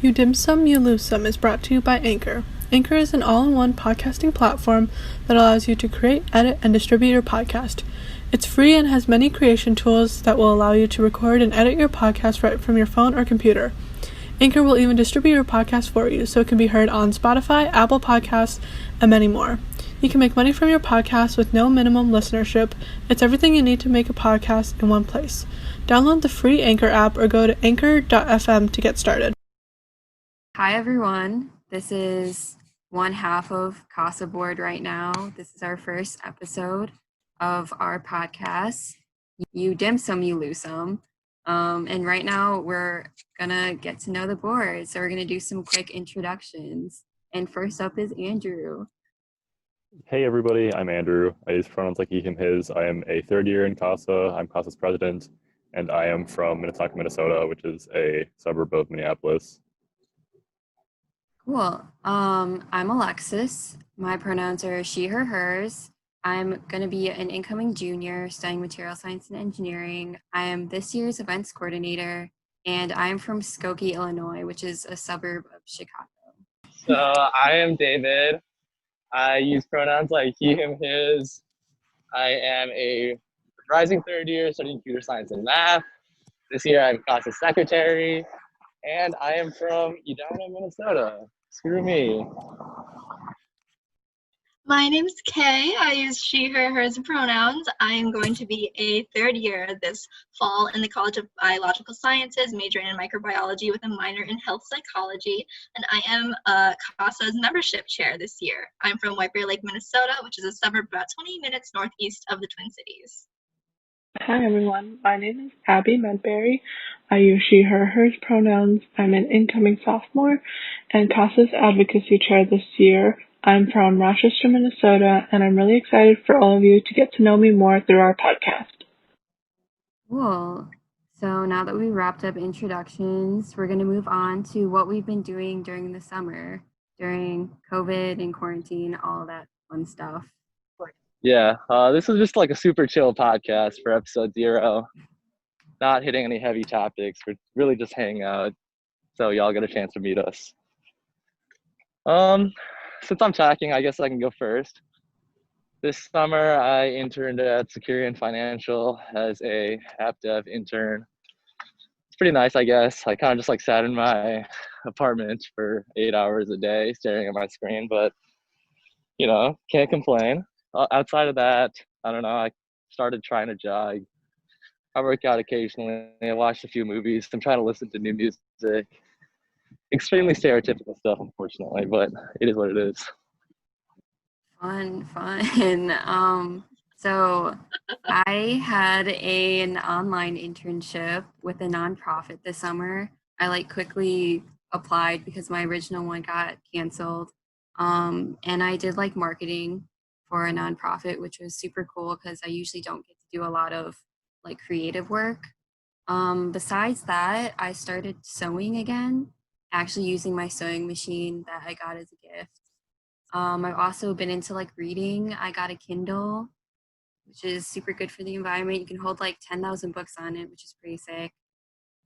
You Dim Sum, You Lose Some is brought to you by Anchor. Anchor is an all-in-one podcasting platform that allows you to create, edit, and distribute your podcast. It's free and has many creation tools that will allow you to record and edit your podcast right from your phone or computer. Anchor will even distribute your podcast for you, so it can be heard on Spotify, Apple Podcasts, and many more. You can make money from your podcast with no minimum listenership. It's everything you need to make a podcast in one place. Download the free Anchor app or go to anchor.fm to get started. Hi everyone, this is one half of CASA board right now. This is our first episode of our podcast, You Dim Sum, You Lose Some. And right now we're gonna get to know the board. So we're gonna do some quick introductions. And first up is Andrew. Hey everybody, I'm Andrew. I use pronouns like he, him, his. I am a third year in CASA. I'm CASA's president, and I am from Minnetonka, Minnesota, which is a suburb of Minneapolis. Cool. I'm Alexis. My pronouns are she, her, hers. I'm going to be an incoming junior studying material science and engineering. I am this year's events coordinator, and I am from Skokie, Illinois, which is a suburb of Chicago. So I am David. I use pronouns like he, him, his. I am a rising third year studying computer science and math. This year I'm CASA secretary, and I am from Edina, Minnesota. Screw me. My name's Kay. I use she, her, hers pronouns. I am going to be a third year this fall in the College of Biological Sciences, majoring in microbiology with a minor in health psychology, and I am CASA's membership chair this year. I'm from White Bear Lake, Minnesota, which is a suburb about 20 minutes northeast of the Twin Cities. Hi everyone, my name is Abby Medberry. I use she, her, hers pronouns. I'm an incoming sophomore and CASA's advocacy chair this year. I'm from Rochester, Minnesota, and I'm really excited for all of you to get to know me more through our podcast. Cool. So now that we wrapped up introductions, we're going to move on to what we've been doing during the summer, during COVID and quarantine, all that fun stuff. Yeah, this is just like a super chill podcast for episode 0. Not hitting any heavy topics. We're really just hanging out, so y'all get a chance to meet us. Since I'm talking, I guess I can go first. This summer, I interned at Security and Financial as a app dev intern. It's pretty nice, I guess. I kind of just like sat in my apartment for 8 hours a day staring at my screen, but you know, can't complain. Outside of that, I don't know, I started trying to jog. I work out occasionally. I watched a few movies. I'm trying to listen to new music. Extremely stereotypical stuff, unfortunately, but it is what it is. Fun. So I had an online internship with a nonprofit this summer. I quickly applied because my original one got canceled. And I did marketing for a nonprofit, which was super cool because I usually don't get to do a lot of creative work. Besides that, I started sewing again, actually using my sewing machine that I got as a gift. I've also been into reading. I got a Kindle, which is super good for the environment. You can hold 10,000 books on it, which is pretty sick.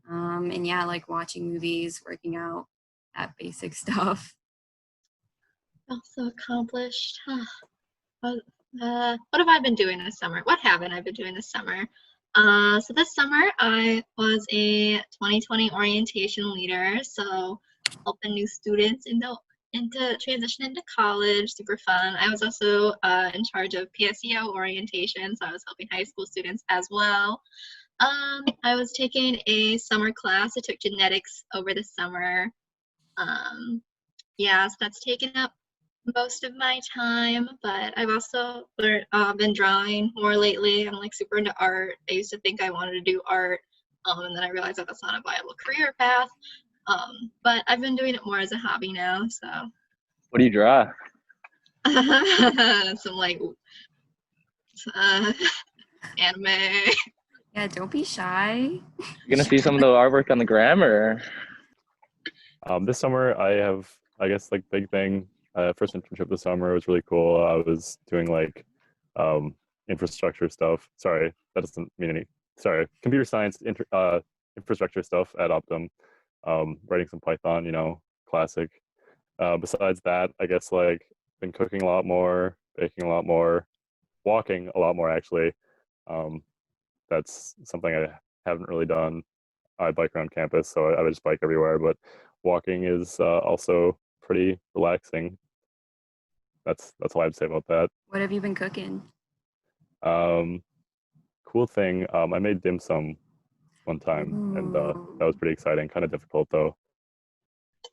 And yeah, watching movies, working out, that basic stuff. Also accomplished. What have I been doing this summer? What haven't I been doing this summer? So this summer I was a 2020 orientation leader, so helping new students into transition into college, super fun. I was also in charge of PSEO orientation, so I was helping high school students as well. I was taking a summer class. I took genetics over the summer. Yeah, so that's taken up most of my time, but I've also been drawing more lately. I'm super into art. I used to think I wanted to do art, and then I realized that that's not a viable career path. But I've been doing it more as a hobby now. So. What do you draw? Some anime. Yeah, don't be shy. You're gonna see some of the artwork on the gram, or? This summer, I have, I guess, big thing. First internship this summer was really cool. I was doing infrastructure stuff. Sorry, that doesn't mean any. Sorry, computer science infrastructure stuff at Optum. writing some Python, classic. Besides that, I guess like been cooking a lot more, baking a lot more, walking a lot more actually. Um, that's something I haven't really done. I bike around campus, so I would just bike everywhere, but walking is also pretty relaxing. That's all I have to say about that. What have you been cooking? Um, cool thing, I made dim sum one time, and that was Ooh. pretty exciting. Kind of difficult though.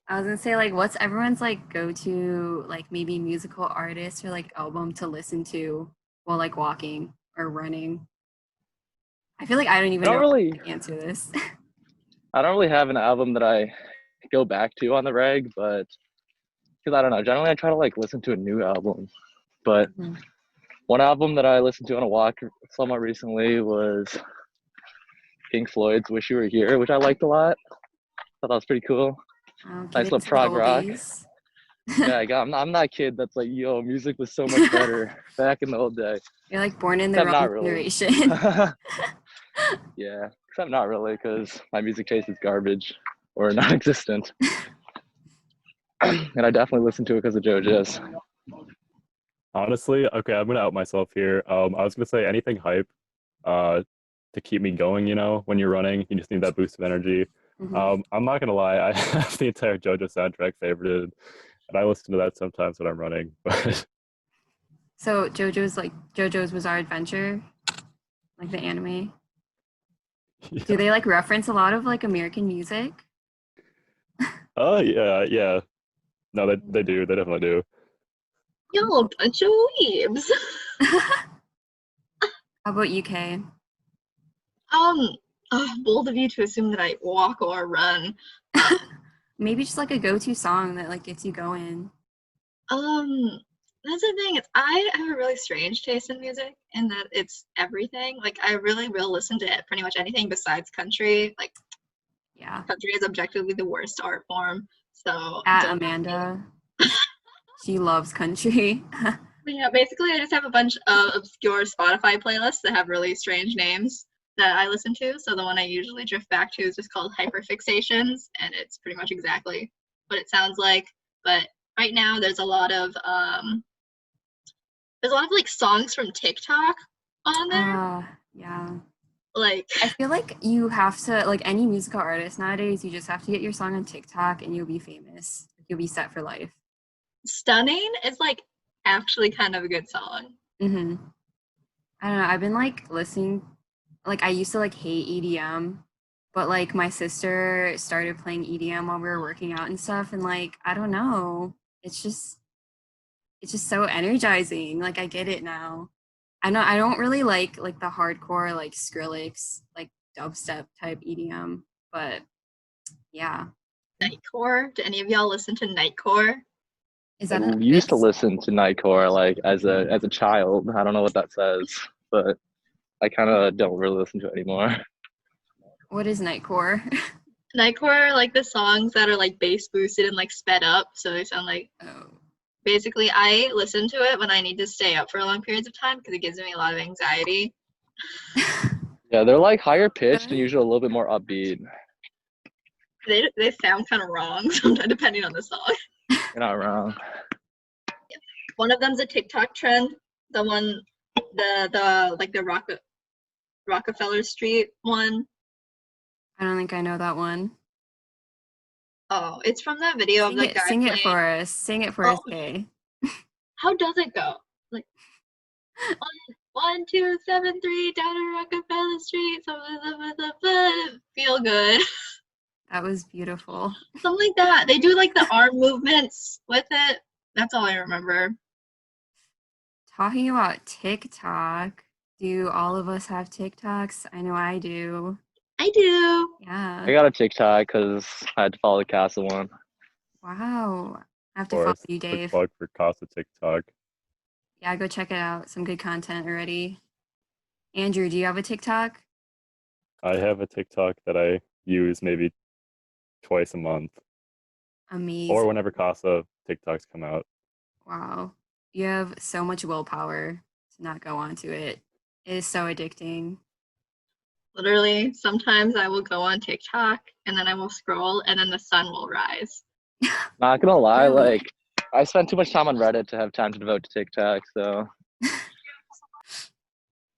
I was gonna say, like, what's everyone's like go-to, like maybe musical artist or like album to listen to while like walking or running? I feel like I don't I even don't know really, how to answer this. I don't really have an album that I go back to on the reg, but because I don't know, generally I try to like listen to a new album. But Mhm. one album that I listened to on a walk somewhat recently was Pink Floyd's "Wish You Were Here," which I liked a lot. Thought that was pretty cool. Nice Getting little some prog rock. oldies. Yeah, I'm that kid that's like, yo, music was so much better back in the old day. You're like born in the Except wrong not really. generation. Yeah, except not really, because my music taste is garbage or non-existent. And I definitely listen to it because of JoJo's. Honestly, okay, I'm gonna out myself here. I was gonna say anything hype, uh, to keep me going. When you're running, you just need that boost of energy. Mhm. I'm not gonna lie, I have the entire JoJo soundtrack favorited, and I listen to that sometimes when I'm running. But So JoJo's Bizarre Adventure, like the anime. Do yeah, they like reference a lot of like American music? oh yeah, yeah. No, they do. They definitely do. Y'all a bunch of weebs. How about UK? Um, bold of you to assume that I walk or run. Uh, Maybe just like a go-to song that like gets you going. um, that's the thing. I have a really strange taste in music in that it's everything. Like I really will listen to pretty much anything besides country. Like Yeah. country is objectively the worst art form. So At don't at me. Amanda, she loves country. But yeah, basically I just have a bunch of obscure Spotify playlists that have really strange names that I listen to. So the one I usually drift back to is just called Hyperfixations, and it's pretty much exactly what it sounds like. But right now there's a lot of like songs from TikTok on there. Yeah. Like I feel like you have to like any musical artist nowadays, you just have to get your song on TikTok and you'll be famous. You'll be set for life. Stunning is like actually kind of a good song. Mm-hmm. I don't know. I've been like listening, like I used to like hate EDM, but like my sister started playing EDM while we were working out and stuff, and like I don't know, it's just so energizing. Like I get it now. I don't really like the hardcore like Skrillex like dubstep type EDM, but yeah. Nightcore. Do any of y'all listen to Nightcore? Is I that an used to artist? listen to Nightcore like as a child. I don't know what that says, but I kind of don't really listen to it anymore. What is Nightcore? Nightcore are like the songs that are like bass boosted and like sped up, so they sound like Oh. basically I listen to it when I need to stay up for long periods of time because it gives me a lot of anxiety. Yeah, they're like higher pitched and Really? usually a little bit more upbeat. They sound kind of wrong sometimes depending on the song. You're not wrong. One of them's a TikTok trend. The one, the like the Rockefeller Street one. I don't think I know that one. Oh, it's from that video of the guy Sing it playing. for us. Sing it for Oh, us, Kay. how does it go? Like 1273 down to Rockefeller Street. Feel good. That was beautiful. Something like that. They do like the arm movements with it. That's all I remember. Talking about TikTok, do all of us have TikToks? I know I do. I do. Yeah. I got a TikTok because I had to follow the CASA one. Wow. I have of to follow course, you, quick Dave. plug for CASA TikTok. Yeah, go check it out. Some good content already. Andrew, do you have a TikTok? I have a TikTok that I use maybe twice a month, or Amazing. whenever CASA TikToks come out. Wow. You have so much willpower to not go onto it. It is so addicting. Literally, sometimes I will go on TikTok and then I will scroll and then the sun will rise. Not gonna lie, Really? like I spend too much time on Reddit to have time to devote to TikTok, so I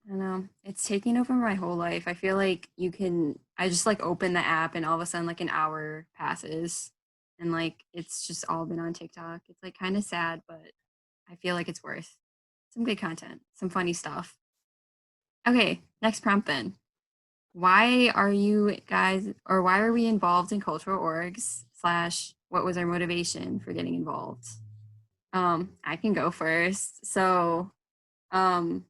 don't know. It's taking over my whole life. I feel like I just like open the app and all of a sudden like an hour passes and like it's just all been on TikTok. It's like kind of sad, but I feel like it's worth some good content, some funny stuff. Okay, next prompt then. Why are you guys, or why are we involved in cultural orgs? Slash, what was our motivation for getting involved? I can go first. So, um,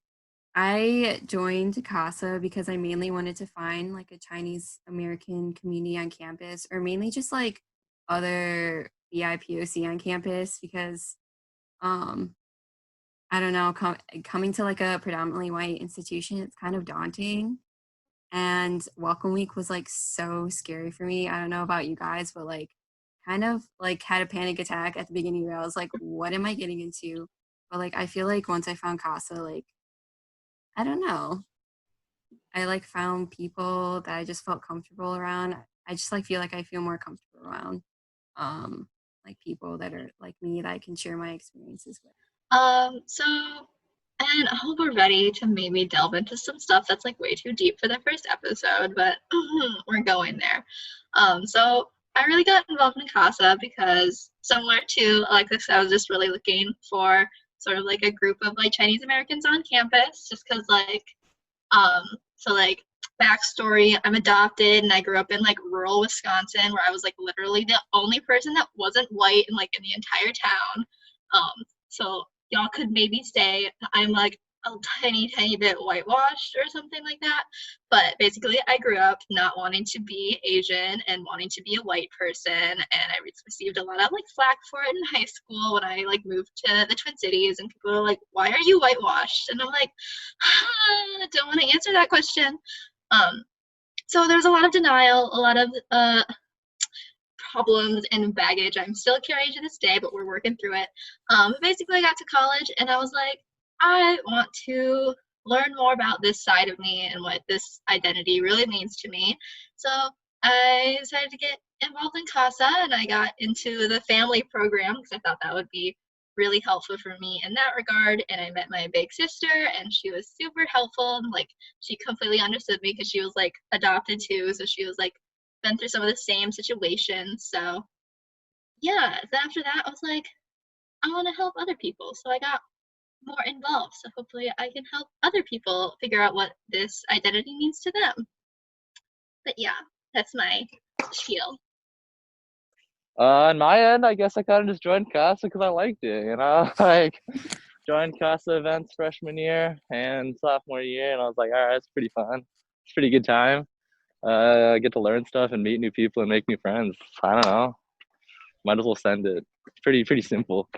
I joined CASA because I mainly wanted to find like a Chinese American community on campus, or mainly just like other BIPOC on campus because, um, I don't know, coming to like a predominantly white institution, it's kind of daunting. And welcome week was like so scary for me. I don't know about you guys, but like kind of like had a panic attack at the beginning where I was like, what am I getting into? But like I feel like once I found CASA, like I don't know. I like found people that I just felt comfortable around. I just like feel like I feel more comfortable around like people that are like me that I can share my experiences with. So, and I hope we're ready to maybe delve into some stuff that's like way too deep for the first episode, but we're going there. So I really got involved in CASA because similar to Alexis, I was just really looking for sort of like a group of like Chinese Americans on campus, just because like, so like backstory, I'm adopted and I grew up in like rural Wisconsin where I was like literally the only person that wasn't white in like in the entire town. So y'all could maybe say I'm like a tiny bit whitewashed or something like that. But basically, I grew up not wanting to be Asian and wanting to be a white person, and I received a lot of like flack for it in high school when I like moved to the Twin Cities, and people were like, "Why are you whitewashed?" And I'm like, "Don't want to answer that question." Um, so there's a lot of denial, a lot of problems and baggage I'm still carrying to this day, but we're working through it. Basically, I got to college and I was like, I want to learn more about this side of me and what this identity really means to me. So I decided to get involved in CASA and I got into the family program because I thought that would be really helpful for me in that regard. And I met my big sister and she was super helpful and like she completely understood me because she was like adopted too. So she was like been through some of the same situations. So yeah, so after that I was like, I want to help other people. So I got more involved. So hopefully I can help other people figure out what this identity means to them. But yeah, that's my spiel. on my end, I guess I kind of just joined CASA because I liked it, you know, like joined CASA events freshman year and sophomore year, and I was like, all right, it's pretty fun. It's a pretty good time. I get to learn stuff and meet new people and make new friends. I don't know. Might as well send it. It's pretty simple.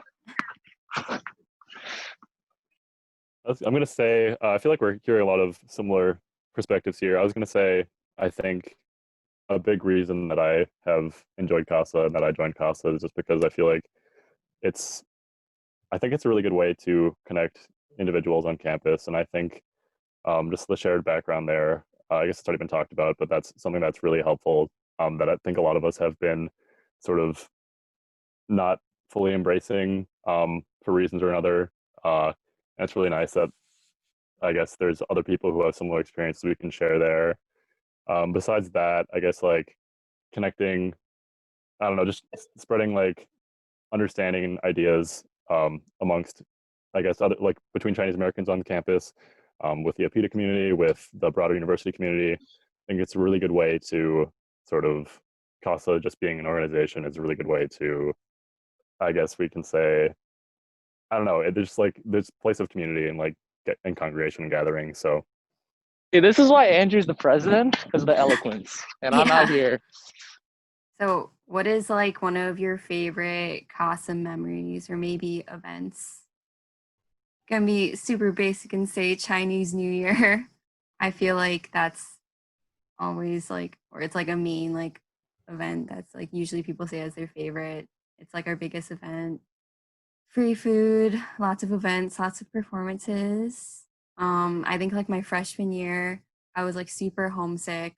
I'm gonna say I feel like we're hearing a lot of similar perspectives here. I was gonna say I think a big reason that I have enjoyed CASA and that I joined CASA is just because I feel like it's I think it's a really good way to connect individuals on campus, and I think just the shared background there. I guess it's already been talked about, but that's something that's really helpful. That I think a lot of us have been sort of not fully embracing for reasons or another. And it's really nice that I guess there's other people who have similar experiences we can share there. Besides that, I guess like connecting, I don't know, just spreading like understanding and ideas amongst, I guess, other like between Chinese Americans on campus, with the APITA community, with the broader university community. I think it's a really good way to sort of CASA just being an organization is a really good way to, I guess we can say, I don't know, there's just like this place of community and like and congregation and gathering. So Hey, this is why Andrew's the president because of the eloquence, and I'm out here. So, what is like one of your favorite CASA memories or maybe events? Gonna be super basic and say Chinese New Year. I feel like that's always like, or it's like a main like event that's like usually people say as their favorite. It's like our biggest event. Free food, lots of events, lots of performances. I think like my freshman year, I was like super homesick.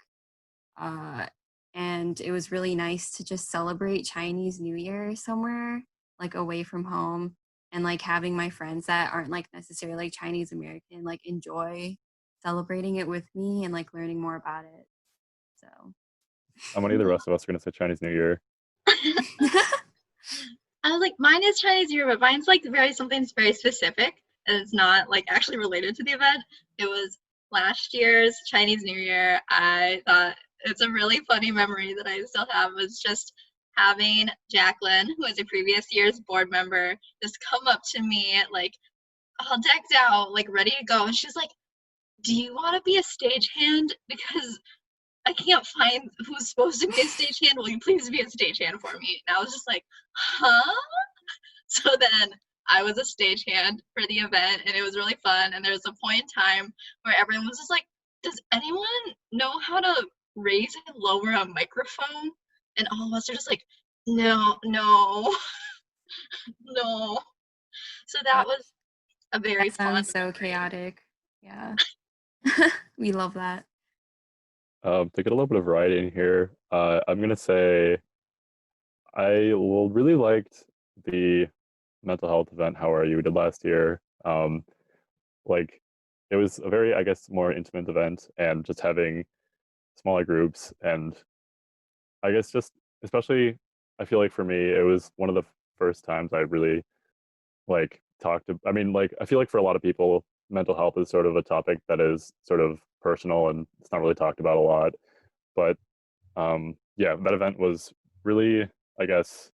And it was really nice to just celebrate Chinese New Year somewhere, like away from home, and like having my friends that aren't like necessarily like Chinese American like enjoy celebrating it with me and like learning more about it. So How many of the rest of us are gonna say Chinese New Year? I was like, mine is Chinese New Year, but mine's like something very specific, and it's not like actually related to the event. It was last year's Chinese New Year. I thought it's a really funny memory that I still have, was just having Jacqueline, who was a previous year's board member, just come up to me like all decked out, like ready to go, and she's like, "Do you want to be a stagehand? Because I can't find who's supposed to be a stagehand. Will you please be a stagehand for me?" And I was just like, huh? So then I was a stagehand for the event, and it was really fun. And there was a point in time where everyone was just like, does anyone know how to raise and lower a microphone? And all of us are just like, no, no, no. So that was a very that fun sounds so memory. chaotic. Yeah. We love that. To get a little bit of variety in here, I'm gonna say I really liked the mental health event. How are you? We did last year. Like it was a very, I guess, more intimate event, and just having smaller groups, and I guess just especially, I feel like for me, it was one of the first times I really like talked to. I mean, like I feel like for a lot of people, mental health is sort of a topic that is sort of personal and it's not really talked about a lot. But yeah, that event was really, I guess,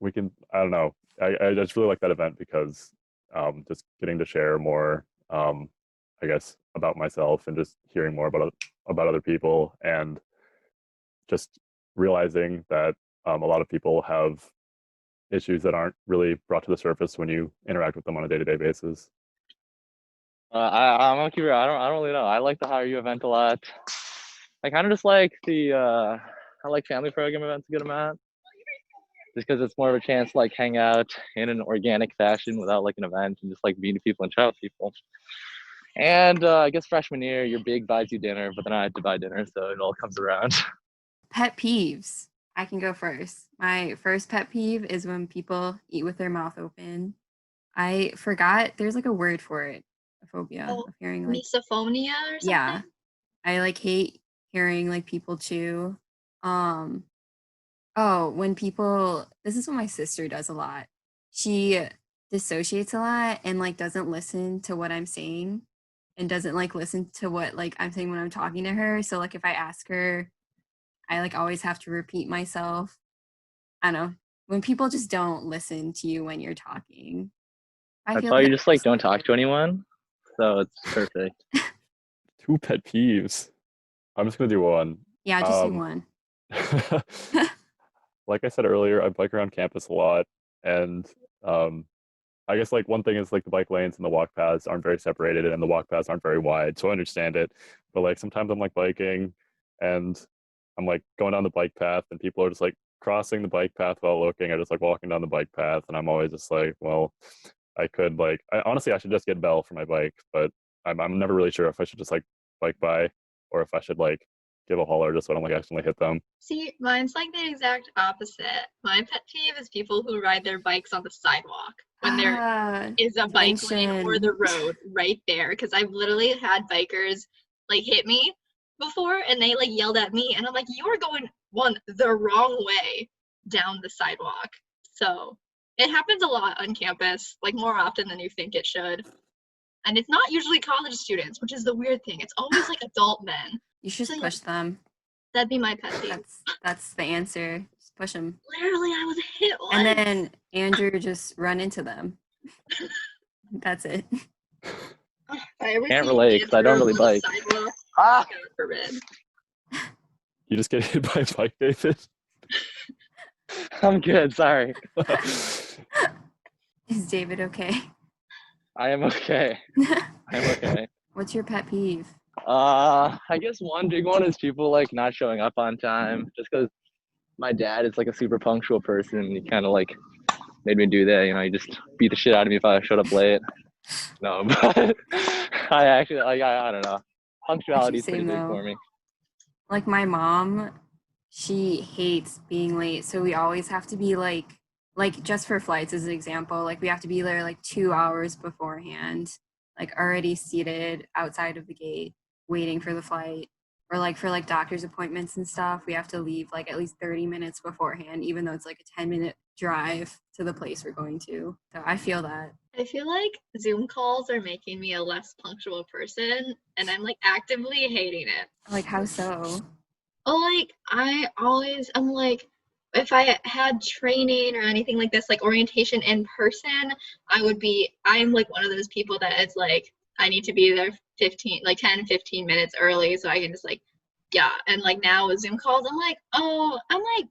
I don't know, I just really like that event because just getting to share more, I guess, about myself and just hearing more about other people, and just realizing that a lot of people have issues that aren't really brought to the surface when you interact with them on a day-to-day basis. I'm gonna keep it. I don't really know. I like the How Are You event a lot. I kind of just like the I like family program events a good amount, just because it's more of a chance to like hang out in an organic fashion without like an event, and just like meeting people and chat with people. And I guess freshman year, your big buys you dinner, but then I had to buy dinner, so it all comes around. Pet peeves. I can go first. My first pet peeve is when people eat with their mouth open. I forgot there's like a word for it. A phobia of hearing like Misophonia or something? Yeah. I like hate hearing like people chew. Oh, when people this is what my sister does a lot. She dissociates a lot and like doesn't listen to what I'm saying, and doesn't like listen to what like I'm saying when I'm talking to her. So like if I ask her, I like always have to repeat myself. I don't know. When people just don't listen to you when you're talking. I That's feel why like you just like don't talk to anyone, so it's perfect. 2 pet peeves. I'm just gonna do one. Yeah, just do one. Like I said earlier, I bike around campus a lot, and I guess like one thing is like the bike lanes and the walk paths aren't very separated, and the walk paths aren't very wide, so I understand it. But like sometimes I'm like biking, and I'm like going down the bike path, and people are just like crossing the bike path while looking, or just like walking down the bike path, and I'm always just like, well, I could like, honestly, I should just get Bell for my bike, but I'm never really sure if I should just like bike by, or if I should like give a holler just so I don't like accidentally hit them. See, mine's like the exact opposite. My pet peeve is people who ride their bikes on the sidewalk when there is a bike lane or the road right there. Because I've literally had bikers like hit me before, and they like yelled at me, and I'm like, you are going the wrong way down the sidewalk. So it happens a lot on campus, like more often than you think it should. And it's not usually college students, which is the weird thing. It's always like adult men. You should push them. That'd be my pet peeve. That's the answer. Just push them. Literally, I was hit once. And then Andrew just run into them. That's it. Can't relate because I don't really bike. God forbid. You just get hit by a bike, David? I'm good, sorry. Is David okay? I am okay. What's your pet peeve? I guess one big one is people like not showing up on time, just because my dad is like a super punctual person, and he kind of like made me do that. You know, he just beat the shit out of me if I showed up late. No, but I actually like I don't know. punctuality is Actually, pretty same big for though. me. Like my mom, she hates being late, so we always have to be like just for flights as an example, like we have to be there like 2 hours beforehand, like already seated outside of the gate waiting for the flight. Or like for like doctor's appointments and stuff, we have to leave like at least 30 minutes beforehand, even though it's like a 10-minute drive to the place we're going to. So I feel that. I feel like Zoom calls are making me a less punctual person, and I'm like actively hating it. Like how so? Oh, like I'm like, if I had training or anything like this, like orientation in person, I'm like one of those people that is like, I need to be there 10, 15 minutes early so I can just like, yeah. And like now with Zoom calls, I'm like, oh, I'm like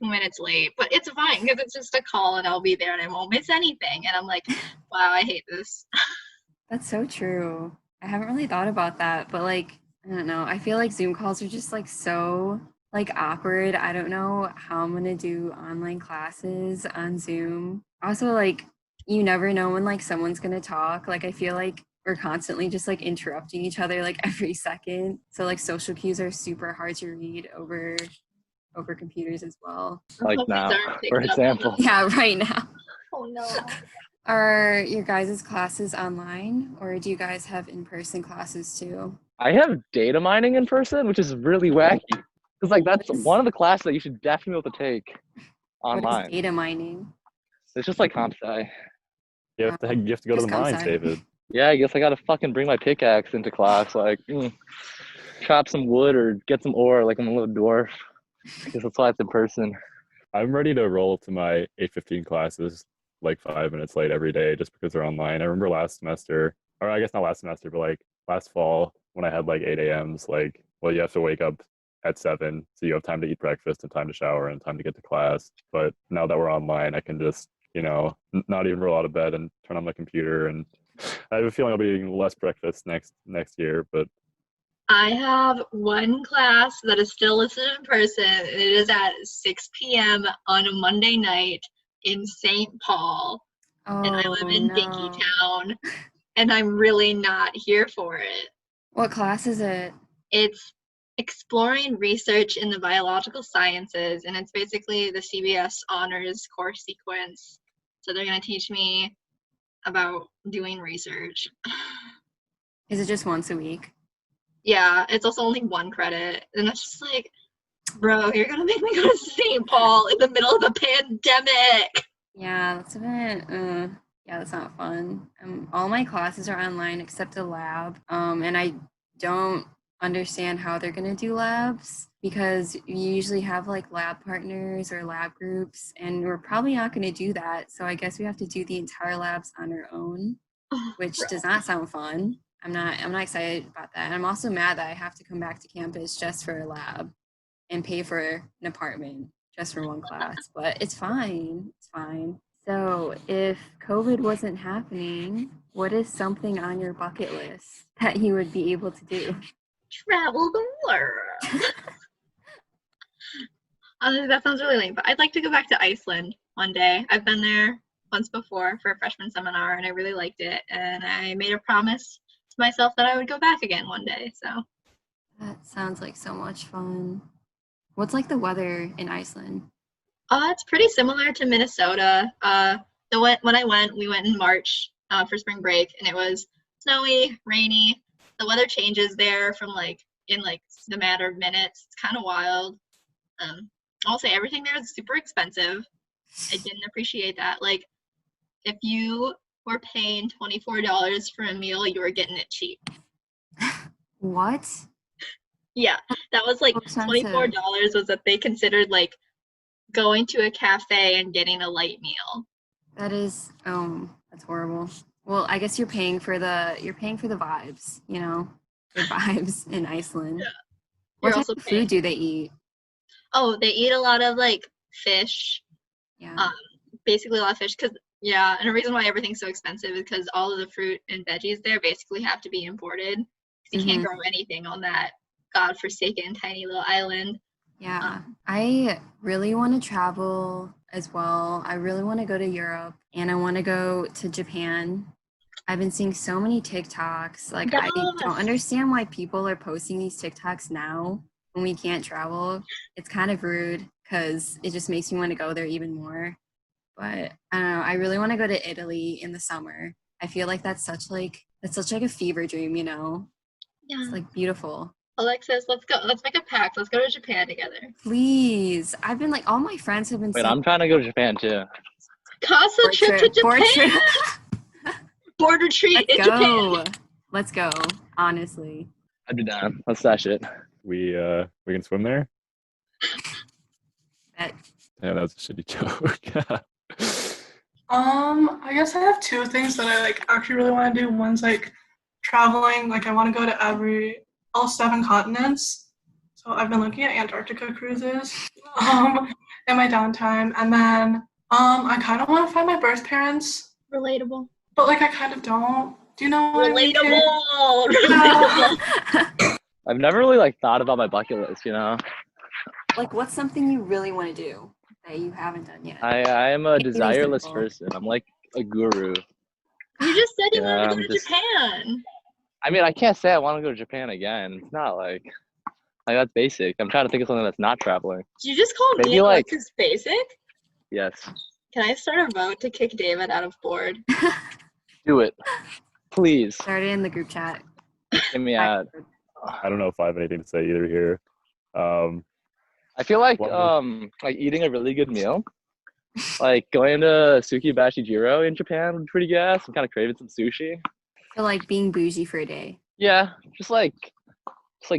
2 minutes late, but it's fine because it's just a call and I'll be there and I won't miss anything. And I'm like, wow, I hate this. That's so true. I haven't really thought about that, but like, I don't know. I feel like Zoom calls are just like so like awkward. I don't know how I'm gonna do online classes on Zoom. Also, like, you never know when like someone's gonna talk. Like, I feel like we're constantly just like interrupting each other like every second. So like social cues are super hard to read over computers as well. Like Hope these now, aren't for picked up on example. the- Yeah, right now. Oh no. Are your guys' classes online or do you guys have in-person classes too? I have data mining in person, which is really wacky. Because like that's What is- one of the classes that you should definitely be able to take What is online. data mining? It's just like comp sci. You have to go to Just the comp mines, sci. David. Yeah, I guess I gotta fucking bring my pickaxe into class, like chop some wood or get some ore like I'm a little dwarf. I guess that's why it's in person. I'm ready to roll to my 8:15 classes like 5 minutes late every day just because they're online. I remember last semester, or I guess not last semester, but like last fall when I had like 8 a.m.s, like, well, you have to wake up at 7, so you have time to eat breakfast and time to shower and time to get to class. But now that we're online, I can just, not even roll out of bed and turn on my computer. And I have a feeling I'll be eating less breakfast next year, but I have one class that is still listed in person. It is at 6 p.m. on a Monday night in St. Paul, and I Oh live in no. Dinkytown, and I'm really not here for it. What class is it? It's exploring research in the biological sciences, and it's basically the CBS honors course sequence. So they're going to teach me about doing research. Is it just once a week? Yeah, it's also only 1 credit, and it's just like, bro, you're gonna make me go to St. Paul in the middle of a pandemic. Yeah, that's a bit yeah, that's not fun. All my classes are online except a lab. And I don't understand how they're gonna do labs because you usually have like lab partners or lab groups, and we're probably not gonna do that. So I guess we have to do the entire labs on our own, which does not sound fun. I'm not excited about that. And I'm also mad that I have to come back to campus just for a lab and pay for an apartment just for one class. But it's fine. It's fine. So if COVID wasn't happening, what is something on your bucket list that you would be able to do? Travel the world. That sounds really lame, but I'd like to go back to Iceland one day. I've been there once before for a freshman seminar, and I really liked it. And I made a promise to myself that I would go back again one day. So That sounds like so much fun. What's like the weather in Iceland? it's pretty similar to Minnesota. When I went, we went in March for spring break, and it was snowy, rainy. The weather changes there from in the matter of minutes. It's kind of wild. I'll say everything there is super expensive. I didn't appreciate that. Like, if you were paying $24 for a meal, you were getting it cheap. What? Yeah, that was like Expensive. $24 was what they considered like going to a cafe and getting a light meal. That is that's horrible. Well, I guess you're paying for the vibes, the vibes in Iceland. Yeah. What You're type also of paying. food do they eat? Oh, they eat a lot of like fish. Yeah. Basically a lot of fish and the reason why everything's so expensive is because all of the fruit and veggies there basically have to be imported because you can't grow anything on that godforsaken tiny little island. Yeah. I really want to travel as well. I really want to go to Europe and I want to go to Japan. I've been seeing so many TikToks. Like, I don't Yes. understand why people are posting these TikToks now when we can't travel. It's kind of rude because it just makes me want to go there even more. But I don't know. I really want to go to Italy in the summer. I feel like that's such like a fever dream, you know? Yeah. It's like beautiful. Alexis, let's go. Let's make a pact. Let's go to Japan together. Please. I've been like all my friends have been Wait, saying I'm trying to go to Japan too. CASA trip to board Japan. trip. Board retreat in Japan. Go. Let's go. Honestly. I'd be down. Let's stash it. We can swim there. That Yeah, that was a shitty joke. I guess I have two things that I like actually really want to do. One's like traveling, like I want to go to all 7 continents. So I've been looking at Antarctica cruises in my downtime, and then I kind of want to find my birth parents, Relatable. but like I kind of don't. Do you know what I mean? Relatable. I've never really like thought about my bucket list, you know. like what's something you really want to do that you haven't done yet? I am a Maybe desireless simple. person. I'm like a guru. You just said you wanted to Yeah, go I'm to just- Japan. I mean, I can't say I want to go to Japan again. It's not like that's basic. I'm trying to think of something that's not traveling. Did you just call Maybe, me and like- Alexis basic? Yes, Can I start a vote to kick David out of board? do it, please. Start it in the group chat. Get me out. I don't know if I have anything to say either here. I feel like Well, like eating a really good meal, like going to Sukibashi Jiro in Japan would be pretty gas. I'm kind of craving some sushi. So like being bougie for a day. Yeah, just like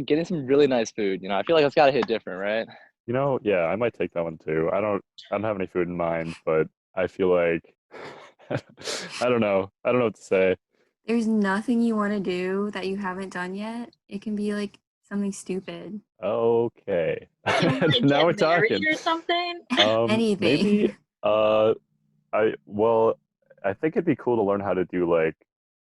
getting some really nice food. You know, I feel like that's gotta hit different, right? you know, yeah, I might take that one too. I don't have any food in mind, but I feel like I don't know. I don't know what to say. There's nothing you want to do that you haven't done yet. It can be like something stupid. Okay. You wanna, like, Now we're get married talking. or something? Anything. Maybe I think it'd be cool to learn how to do like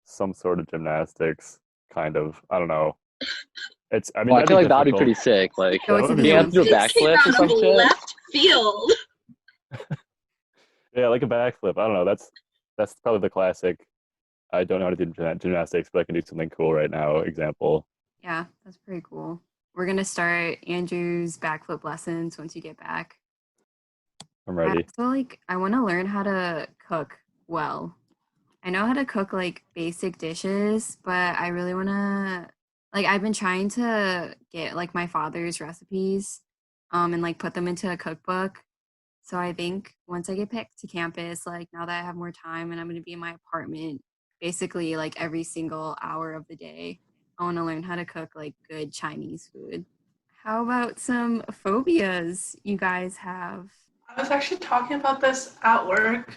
some sort of gymnastics, kind of. I don't know. I mean, Well, I that'd feel be like that'd be difficult. pretty sick. Like Go That to would the be being able to do a This came backflip or out some of shit. left field. Yeah, like a backflip. I don't know. That's probably the classic. I don't know how to do gymnastics, but I can do something cool right now. Example. Yeah, that's pretty cool. We're gonna start Andrew's backflip lessons once you get back. I'm ready. So like I want to learn how to cook well. I know how to cook like basic dishes, but I really want to like I've been trying to get like my father's recipes and like put them into a cookbook. So I think once I get picked to campus, like now that I have more time and I'm going to be in my apartment basically like every single hour of the day, I want to learn how to cook like good Chinese food. How about some phobias you guys have? I was actually talking about this at work.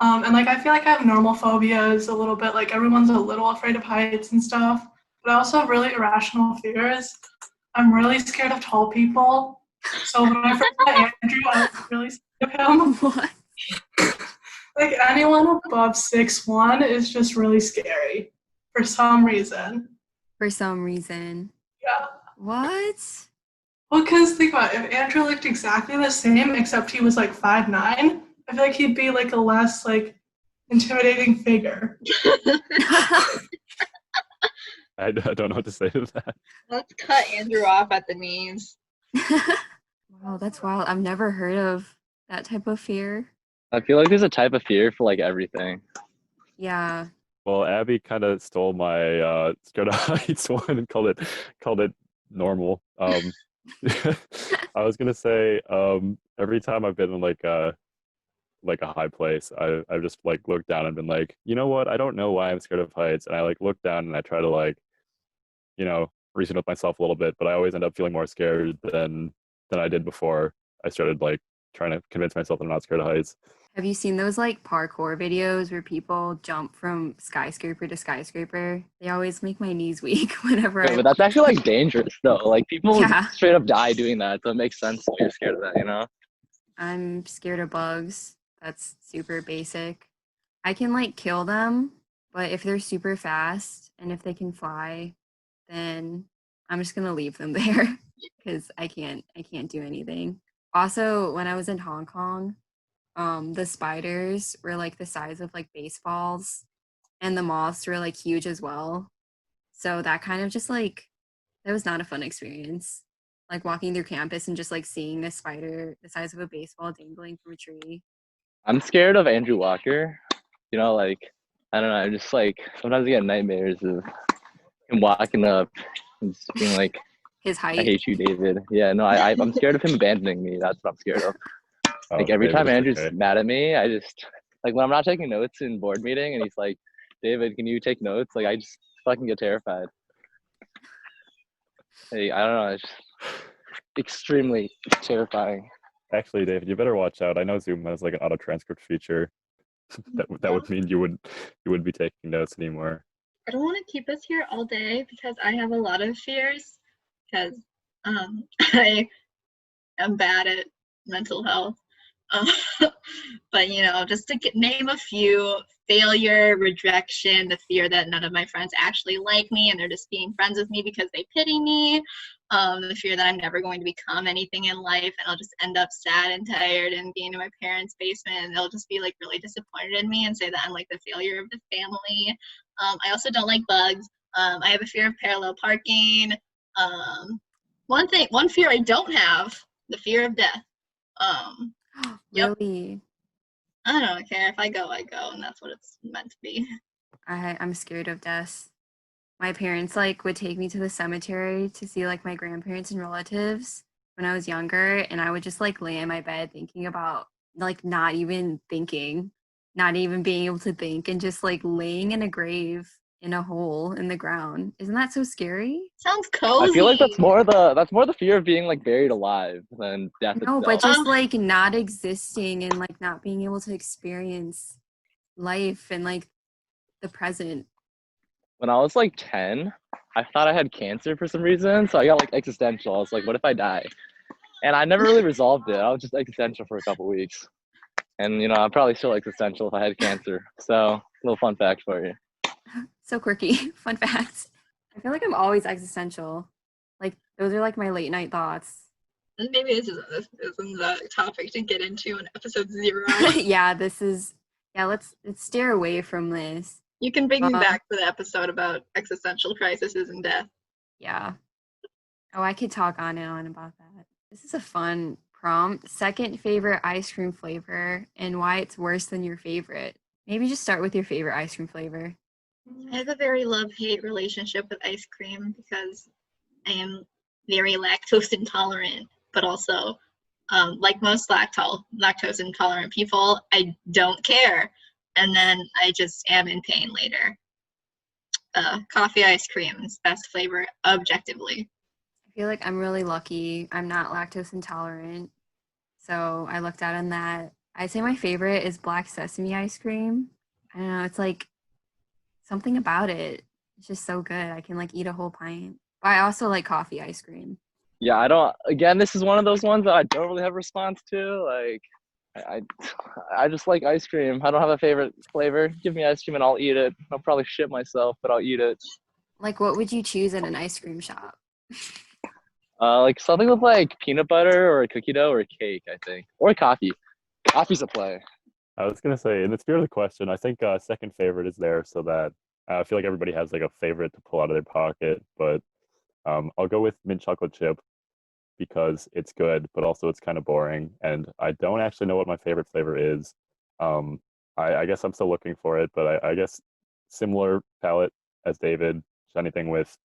And like I feel like I have normal phobias a little bit, like everyone's a little afraid of heights and stuff, but I also have really irrational fears. I'm really scared of tall people. So when I first met Andrew, I was really scared of him. What? Like anyone above 6'1" is just really scary for some reason. For some reason. Yeah. What? Well, because think about it, if Andrew looked exactly the same except he was like 5'9", I feel like he'd be like a less like intimidating figure. I don't know what to say to that. Let's cut Andrew off at the knees. Wow, that's wild. I've never heard of that type of fear. I feel like there's a type of fear for like everything. Yeah. Well, Abby kind of stole my scared of heights one and called it normal. I was gonna say every time I've been in like a high place, I've just like looked down and been like, you know what? I don't know why I'm scared of heights, and I like look down and I try to like, reason with myself a little bit, but I always end up feeling more scared than I did before I started like trying to convince myself that I'm not scared of heights. Have you seen those like parkour videos where people jump from skyscraper to skyscraper? They always make my knees weak whenever But that's actually like dangerous though. Like people Yeah. straight up die doing that, so it makes sense that you're scared of that, you know? I'm scared of bugs. That's super basic. I can like kill them, but if they're super fast and if they can fly, then I'm just gonna leave them there because I can't do anything. Also, when I was in Hong Kong, the spiders were like the size of like baseballs, and the moths were like huge as well. So that kind of just like, that was not a fun experience. Like walking through campus and just like seeing a spider the size of a baseball dangling from a tree. I'm scared of Andrew Walker. You know, like, I don't know. I just like sometimes I get nightmares of him walking up and just being like, His I height. hate you, David. Yeah, no, I'm scared of him abandoning me. That's what I'm scared of. Oh, Like every David, time it's Andrew's okay. mad at me, I just like when I'm not taking notes in board meeting and he's like, David, can you take notes? Like I just fucking get terrified. Hey, I don't know, it's just extremely terrifying. Actually, David, you better watch out. I know Zoom has like an auto transcript feature. That would mean you wouldn't be taking notes anymore. I don't want to keep us here all day because I have a lot of fears because I am bad at mental health. Um, but just to name a few: failure, rejection, the fear that none of my friends actually like me and they're just being friends with me because they pity me, the fear that I'm never going to become anything in life and I'll just end up sad and tired and being in my parents' basement and they'll just be like really disappointed in me and say that I'm like the failure of the family. I also don't like bugs. I have a fear of parallel parking. One fear I don't have, the fear of death. Yep. Really? I don't care. If I go, I go, and that's what it's meant to be. I'm scared of death. My parents like would take me to the cemetery to see like my grandparents and relatives when I was younger, and I would just like lay in my bed thinking about like not even thinking, not even being able to think, and just like laying in a grave in a hole in the ground. Isn't that so scary? Sounds cozy. I feel like that's more the fear of being like buried alive than death No, but itself. just like not existing and like not being able to experience life and like the present. When I was like 10, I thought I had cancer for some reason, so I got like existential. I was like, what if I die? And I never really resolved it. I was just existential for a couple weeks. And I'm probably still existential if I had cancer. So, little fun fact for you. So quirky. Fun fact. I feel like I'm always existential. Like those are like my late night thoughts. Maybe this isn't the topic to get into in episode 0. Yeah, let's steer away from this. You can bring me back for the episode about existential crises and death. Yeah. Oh, I could talk on and on about that. This is a fun prompt. Second favorite ice cream flavor and why it's worse than your favorite. Maybe just start with your favorite ice cream flavor. I have a very love-hate relationship with ice cream because I am very lactose intolerant, but also, like most lactose intolerant people, I don't care. And then I just am in pain later. Coffee ice cream is best flavor objectively. I feel like I'm really lucky. I'm not lactose intolerant. So I looked out on that. I'd say my favorite is black sesame ice cream. I don't know, it's like something about it. It's just so good. I can like eat a whole pint. But I also like coffee ice cream. Yeah, this is one of those ones that I don't really have a response to. Like, I just like ice cream. I don't have a favorite flavor. Give me ice cream and I'll eat it. I'll probably shit myself, but I'll eat it. Like, what would you choose at an ice cream shop? Like something with like peanut butter or a cookie dough or a cake, I think. Or coffee. Coffee's a play. I was gonna say, in the spirit of the question, I think second favorite is there so that I feel like everybody has like a favorite to pull out of their pocket, but I'll go with mint chocolate chip because it's good, but also it's kind of boring, and I don't actually know what my favorite flavor is. I guess I'm still looking for it, but I guess similar palate as David, just anything with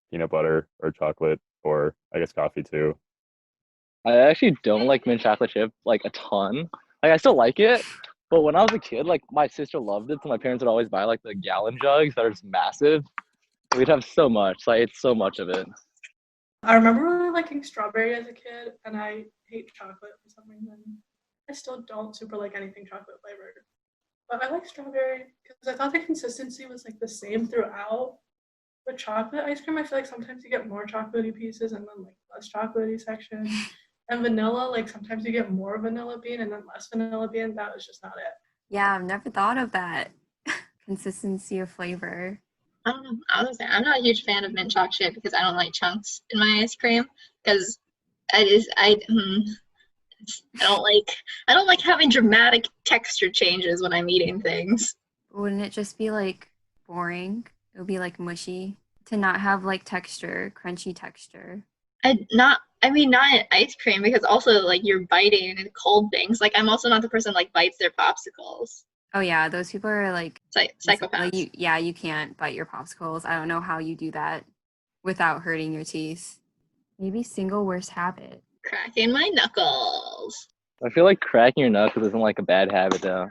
peanut butter or chocolate, or I guess coffee too. I actually don't like mint chocolate chip like a ton. Like I still like it, but when I was a kid, like my sister loved it, so my parents would always buy like the gallon jugs that are just massive. We'd have so much. So I ate so much of it. I remember really liking strawberry as a kid, and I hate chocolate for some reason. I still don't super like anything chocolate flavored. But I like strawberry because I thought the consistency was like the same throughout. With chocolate ice cream, I feel like sometimes you get more chocolatey pieces and then like less chocolatey section. And vanilla, like sometimes you get more vanilla bean and then less vanilla bean. That was just not it. Yeah, I've never thought of that. Consistency of flavor. I don't know. Honestly, I'm not a huge fan of mint chocolate chip because I don't like chunks in my ice cream because I don't like having dramatic texture changes when I'm eating things. Wouldn't it just be like boring? It would be like mushy to not have like texture, crunchy texture. I mean not ice cream because also like you're biting and cold things. Like I'm also not the person like bites their popsicles. Oh yeah, those people are like like Psychopaths. you can't bite your popsicles. I don't know how you do that without hurting your teeth. Maybe single worst habit. Cracking my knuckles. I feel like cracking your knuckles isn't like a bad habit though.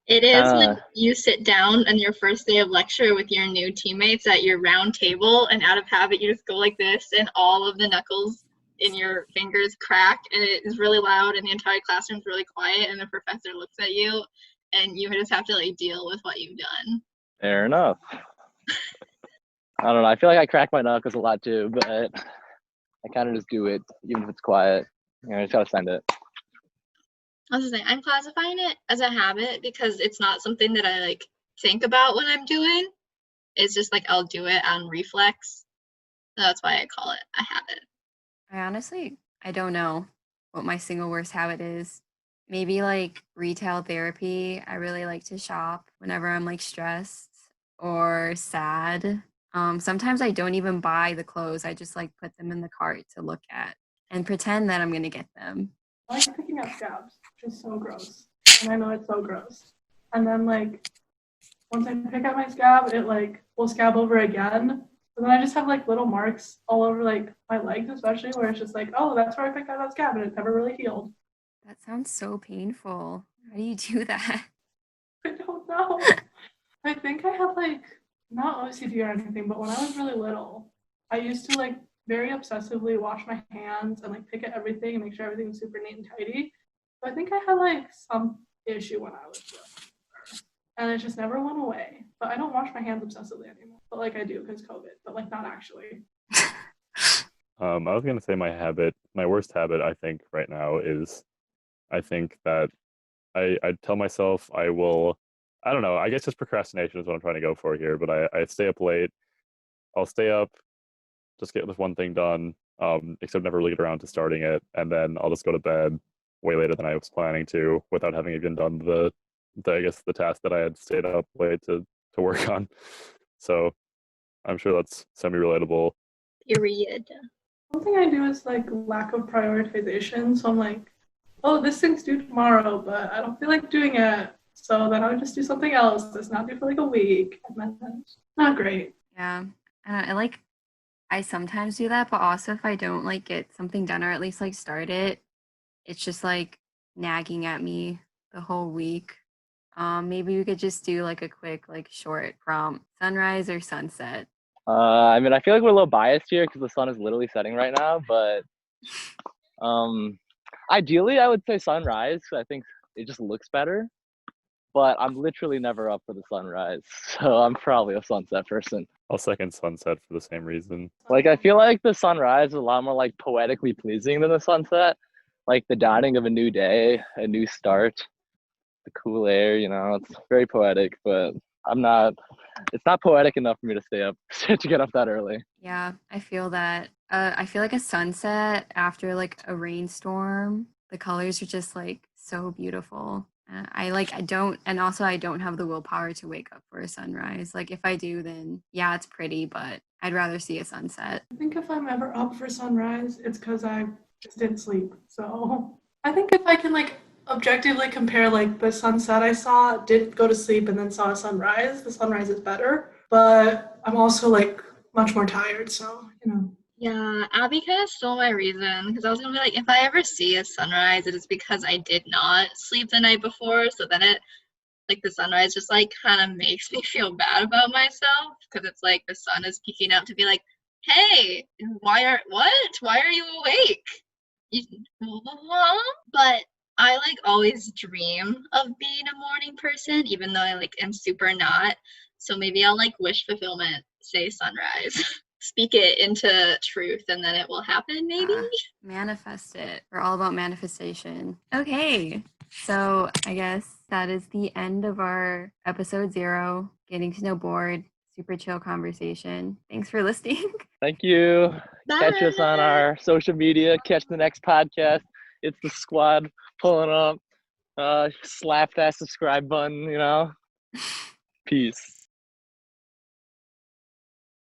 It is when Uh, you sit down on your first day of lecture with your new teammates at your round table, and out of habit, you just go like this, and all of the knuckles in your fingers crack, and it is really loud, and the entire classroom's really quiet, and the professor looks at you, and you just have to like deal with what you've done. Fair enough. I don't know. I feel like I crack my knuckles a lot too, but I kind of just do it, even if it's quiet. You know, I just gotta send it. I was just saying, I'm classifying it as a habit because it's not something that I like think about when I'm doing. It's just like I'll do it on reflex. So that's why I call it a habit. I don't know what my single worst habit is. Maybe like retail therapy. I really like to shop whenever I'm like stressed or sad. Sometimes I don't even buy the clothes. I just like put them in the cart to look at and pretend that I'm gonna get them. I like picking up scabs, which is so gross. And I know it's so gross. And then like once I pick up my scab, it like will scab over again. And then I just have like little marks all over like my legs, especially where it's just like, oh, that's where I picked up that scab, and it never really healed. That sounds so painful. How do you do that? I don't know. I think I had like not OCD or anything, but when I was really little, I used to like very obsessively wash my hands and like pick at everything and make sure everything was super neat and tidy. So I think I had like some issue when I was younger, and it just never went away. But I don't wash my hands obsessively anymore. But like I do because COVID, but like not actually. I was gonna say my worst habit, I think right now is, I think that I tell myself I will, I don't know, I guess just procrastination is what I'm trying to go for here, but I stay up late. I'll stay up, just get this one thing done, except never really get around to starting it, and then I'll just go to bed way later than I was planning to without having even done the I guess the task that I had stayed up late to work on. So I'm sure that's semi-relatable. Period. One thing I do is like lack of prioritization. So I'm like, oh, this thing's due tomorrow, but I don't feel like doing it. So then I would just do something else that's not due for like a week. And then it's not great. Yeah. I sometimes do that, but also if I don't like get something done or at least like start it, it's just like nagging at me the whole week. Maybe we could just do like a quick like short prompt, sunrise or sunset. I mean, I feel like we're a little biased here because the sun is literally setting right now, but ideally, I would say sunrise. I think it just looks better, but I'm literally never up for the sunrise, so I'm probably a sunset person. I'll second sunset for the same reason. Like, I feel like the sunrise is a lot more like poetically pleasing than the sunset. Like the dawning of a new day, a new start, the cool air, you know, it's very poetic, but it's not poetic enough for me to stay up, to get up that early. Yeah, I feel that. I feel like a sunset after like a rainstorm, the colors are just like so beautiful. I don't have the willpower to wake up for a sunrise. Like if I do, then yeah, it's pretty, but I'd rather see a sunset. I think if I'm ever up for sunrise, it's because I just didn't sleep. So I think if I can like objectively compare like the sunset I saw, did go to sleep and then saw a sunrise, the sunrise is better. But I'm also like much more tired, so you know. Yeah, Abby kind of stole my reason because I was gonna be like, if I ever see a sunrise, it is because I did not sleep the night before. So then it, like the sunrise just like kind of makes me feel bad about myself because it's like the sun is peeking out to be like, hey, why are you awake? You, but I like always dream of being a morning person, even though I like am super not. So maybe I'll like wish fulfillment, say sunrise. Speak it into truth and then it will happen maybe. Manifest it. We're all about manifestation. Okay, so I guess that is the end of our episode 0, getting to know board, super chill conversation. Thanks for listening. Thank you. Bye. Catch us on our social media. Catch the next podcast. It's the squad pulling up. Slap that subscribe button, you know. Peace.